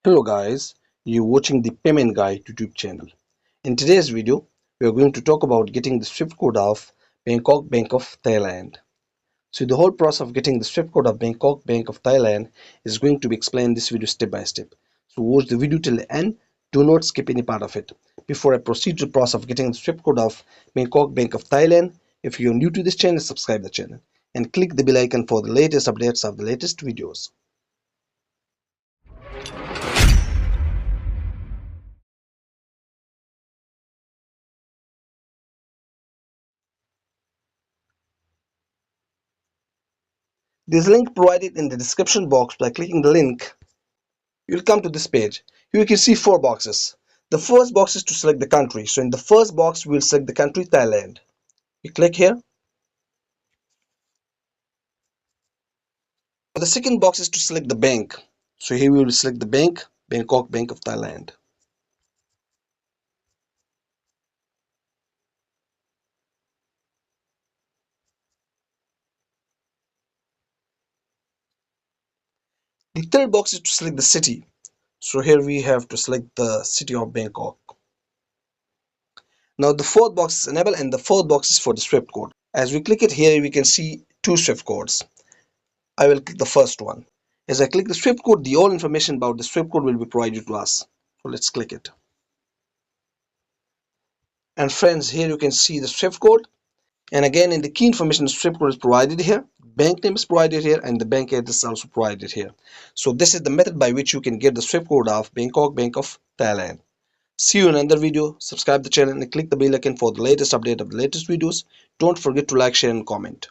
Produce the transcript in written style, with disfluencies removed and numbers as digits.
Hello guys, you're watching the Payment Guy YouTube channel. In today's video, we are going to talk about getting the SWIFT code of Bangkok Bank of Thailand. So the whole process of getting the SWIFT code of Bangkok Bank of Thailand is going to be explained in this video step by step. So watch the video till the end, do not skip any part of it. Before I proceed to the process of getting the SWIFT code of Bangkok Bank of Thailand, if you are new to this channel, subscribe the channel and click the bell icon for the latest updates of the latest videos. This link provided in the description box. By clicking the link, you'll come to this page. Here you can see four boxes. The first box is to select the country. So in the first box, we'll select the country Thailand. We click here. The second box is to select the bank. So here we will select the bank, Bangkok Bank of Thailand. The third box is to select the city. So here we have to select the city of Bangkok. Now the fourth box is enable and the fourth box is for the SWIFT code. As we click it here, we can see two SWIFT codes. I will click the first one. As I click the SWIFT code, the all information about the SWIFT code will be provided to us. So let's click it. And friends, here you can see the SWIFT code. And again, in the key information, the SWIFT code is provided here. Bank name is provided here and the bank address is also provided here. So this is the method by which you can get the SWIFT code of Bangkok Bank of Thailand. See you in another video. Subscribe the channel and click the bell icon for the latest update of the latest videos. Don't forget to like, share and comment.